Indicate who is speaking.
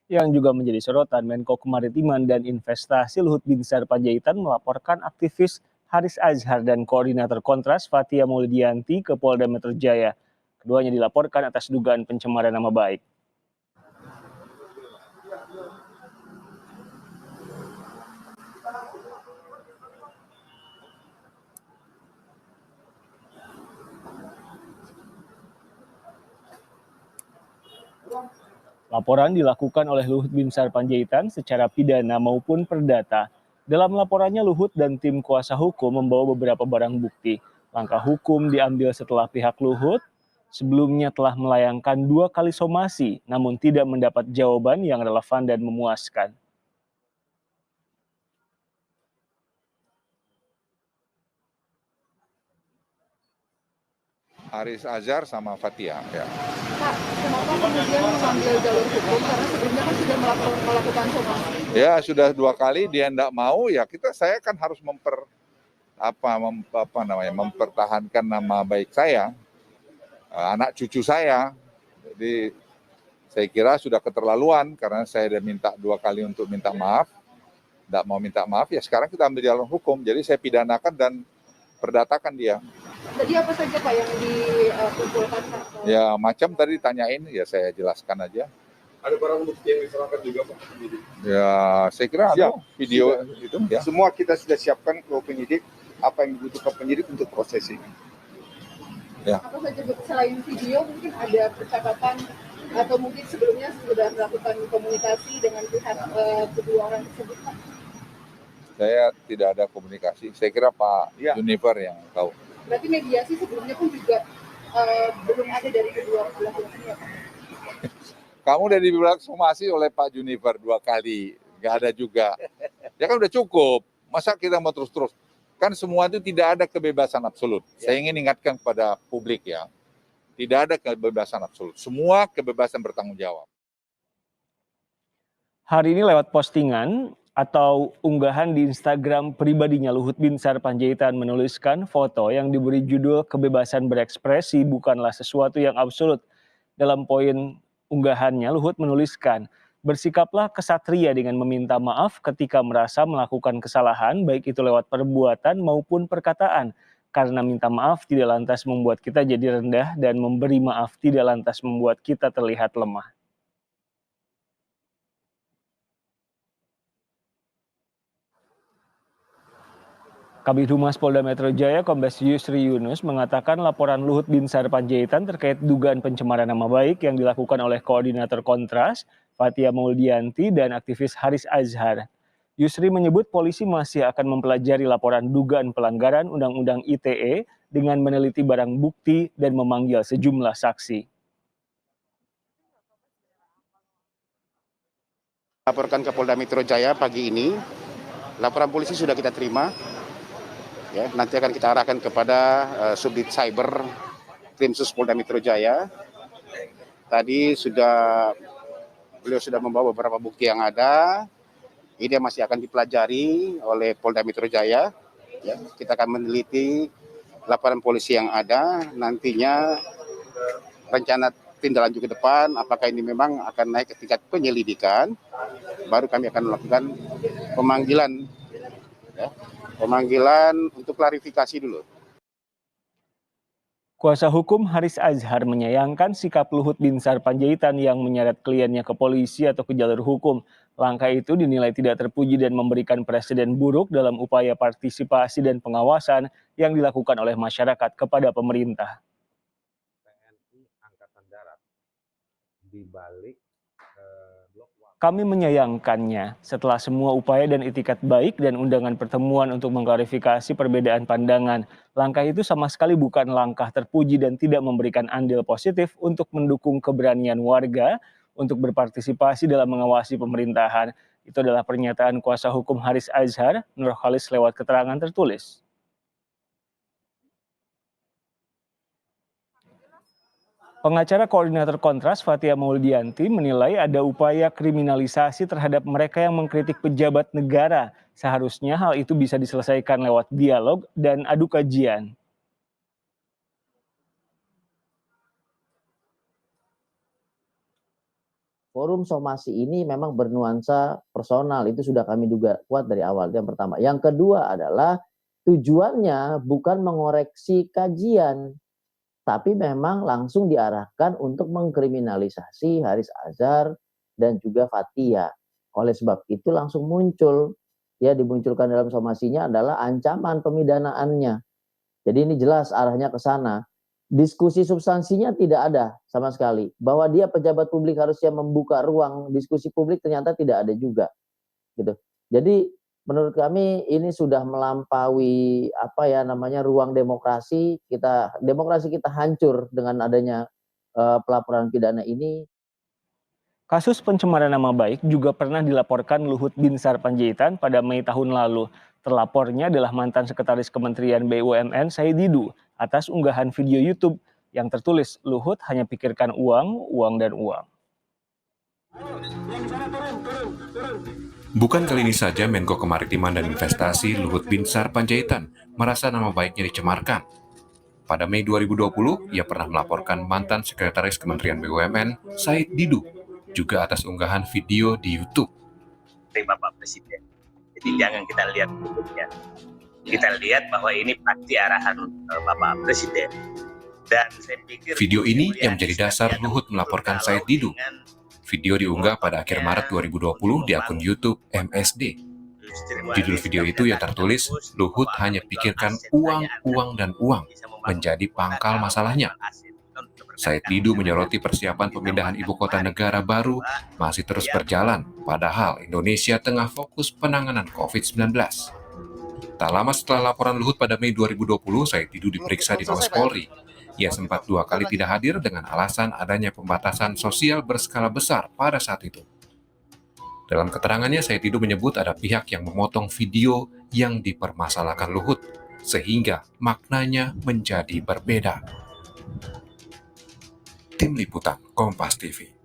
Speaker 1: Yang juga menjadi sorotan, Menko Kemaritiman dan Investasi Luhut Binsar Panjaitan melaporkan aktivis Haris Azhar dan koordinator Kontras Fathia Maulidiyanti ke Polda Metro Jaya. Keduanya dilaporkan atas dugaan pencemaran nama baik. Laporan dilakukan oleh Luhut Binsar Panjaitan secara pidana maupun perdata. Dalam laporannya, Luhut dan tim kuasa hukum membawa beberapa barang bukti. Langkah hukum diambil setelah pihak Luhut sebelumnya telah melayangkan 2 kali somasi, namun tidak mendapat jawaban yang relevan dan memuaskan.
Speaker 2: Haris Azhar sama Fathia. Ya.
Speaker 3: Pak, kenapa kemudian mengambil jalur hukum? Karena sebelumnya kan sudah melakukan somasi.
Speaker 2: Ya sudah 2 kali dia tidak mau, ya saya kan harus mempertahankan nama baik saya, anak cucu saya. Jadi saya kira sudah keterlaluan karena saya sudah minta 2 kali untuk minta maaf, tidak mau minta maaf, ya sekarang kita ambil jalur hukum. Jadi saya pidanakan dan perdatakan dia.
Speaker 3: Jadi apa saja Pak yang dikumpulkan Pak?
Speaker 2: Ya macam tadi ditanyain, ya saya jelaskan aja.
Speaker 4: Ada barang bukti yang diserahkan juga Pak penyidik?
Speaker 2: Ya saya kira ada video itu ya.
Speaker 4: Semua kita sudah siapkan ke penyidik, apa yang dibutuhkan penyidik untuk proses ini.
Speaker 2: Ya.
Speaker 3: Apa saja selain video mungkin ada percakapan atau mungkin sebelumnya sudah melakukan komunikasi dengan pihak kedua orang tersebut Pak?
Speaker 2: Saya tidak ada komunikasi. Saya kira Pak Junifer yang tahu.
Speaker 3: Berarti mediasi sebelumnya pun juga belum ada dari kedua belah pihak ya Pak?
Speaker 2: Kamu udah dibilang somasi oleh Pak Junifer 2 kali, nggak ada juga. Ya kan udah cukup. Masa kita mau terus-terus? Kan semua itu tidak ada kebebasan absolut. Saya ingin ingatkan kepada publik ya, tidak ada kebebasan absolut. Semua kebebasan bertanggung jawab.
Speaker 1: Hari ini lewat postingan atau unggahan di Instagram pribadinya, Luhut Binsar Panjaitan menuliskan foto yang diberi judul "Kebebasan berekspresi bukanlah sesuatu yang absolut". Dalam poin unggahannya, Luhut menuliskan, "Bersikaplah kesatria dengan meminta maaf ketika merasa melakukan kesalahan, baik itu lewat perbuatan maupun perkataan. Karena minta maaf tidak lantas membuat kita jadi rendah dan memberi maaf tidak lantas membuat kita terlihat lemah." Kabid Humas Polda Metro Jaya Kombes Yusri Yunus mengatakan laporan Luhut Binsar Panjaitan terkait dugaan pencemaran nama baik yang dilakukan oleh koordinator Kontras, Fathia Maulidiyanti, dan aktivis Haris Azhar. Yusri menyebut polisi masih akan mempelajari laporan dugaan pelanggaran Undang-Undang ITE dengan meneliti barang bukti dan memanggil sejumlah saksi.
Speaker 5: Laporkan ke Polda Metro Jaya pagi ini, laporan polisi sudah kita terima. Ya, nanti akan kita arahkan kepada Subdit Cyber Krimsus Polda Metro Jaya. Tadi beliau sudah membawa beberapa bukti yang ada. Ini masih akan dipelajari oleh Polda Metro Jaya. Ya, kita akan meneliti laporan polisi yang ada. Nantinya rencana tindak lanjut ke depan, apakah ini memang akan naik ke tingkat penyelidikan, baru kami akan melakukan pemanggilan. Ya. Pemanggilan untuk klarifikasi dulu.
Speaker 1: Kuasa hukum Haris Azhar menyayangkan sikap Luhut Binsar Panjaitan yang menyeret kliennya ke polisi atau ke jalur hukum. Langkah itu dinilai tidak terpuji dan memberikan presiden buruk dalam upaya partisipasi dan pengawasan yang dilakukan oleh masyarakat kepada pemerintah.
Speaker 6: TNI Angkatan Darat di balik Kami menyayangkannya setelah semua upaya dan itikat baik dan undangan pertemuan untuk mengklarifikasi perbedaan pandangan. Langkah itu sama sekali bukan langkah terpuji dan tidak memberikan andil positif untuk mendukung keberanian warga untuk berpartisipasi dalam mengawasi pemerintahan. Itu adalah pernyataan kuasa hukum Haris Azhar, Nurholis lewat keterangan tertulis. Pengacara koordinator Kontras Fathia Maulidiyanti menilai ada upaya kriminalisasi terhadap mereka yang mengkritik pejabat negara. Seharusnya hal itu bisa diselesaikan lewat dialog dan adu kajian.
Speaker 7: forum somasi ini memang bernuansa personal, itu sudah kami duga kuat dari awal, itu yang pertama. Yang kedua adalah tujuannya bukan mengoreksi kajian, tapi memang langsung diarahkan untuk mengkriminalisasi Haris Azhar dan juga Fathia. Oleh sebab itu langsung muncul, ya dimunculkan dalam somasinya adalah ancaman pemidanaannya. Jadi ini jelas arahnya ke sana. Diskusi substansinya tidak ada sama sekali. Bahwa dia pejabat publik harusnya membuka ruang diskusi publik ternyata tidak ada juga. Gitu. Jadi menurut kami ini sudah melampaui ruang demokrasi. Demokrasi kita hancur dengan adanya pelaporan pidana ini.
Speaker 1: Kasus pencemaran nama baik juga pernah dilaporkan Luhut Binsar Panjaitan pada Mei tahun lalu. Terlapornya adalah mantan Sekretaris Kementerian BUMN Said Didu atas unggahan video YouTube yang tertulis Luhut hanya pikirkan uang, uang, dan uang.
Speaker 8: Bukan kali ini saja Menko Kemaritiman dan Investasi Luhut Binsar Panjaitan merasa nama baiknya dicemarkan. Pada Mei 2020, ia pernah melaporkan mantan Sekretaris Kementerian BUMN Said Didu juga atas unggahan video di YouTube.
Speaker 9: Bapak Presiden. Jadi jangan kita lihat bentuknya. Kita lihat bahwa ini pasti arahan Bapak Presiden. Dan saya pikir
Speaker 8: video ini yang menjadi dasar Luhut melaporkan Said Didu. Video diunggah pada akhir Maret 2020 di akun YouTube MSD. Judul video itu yang tertulis, Luhut hanya pikirkan uang, uang, dan uang, menjadi pangkal masalahnya. Said Didu menyoroti persiapan pemindahan ibu kota negara baru masih terus berjalan, padahal Indonesia tengah fokus penanganan COVID-19. Tak lama setelah laporan Luhut pada Mei 2020, Said Didu diperiksa di Mabes Polri. Ia sempat 2 kali tidak hadir dengan alasan adanya pembatasan sosial berskala besar pada saat itu. Dalam keterangannya, Said Didu menyebut ada pihak yang memotong video yang dipermasalahkan Luhut, sehingga maknanya menjadi berbeda. Tim Liputan Kompas TV.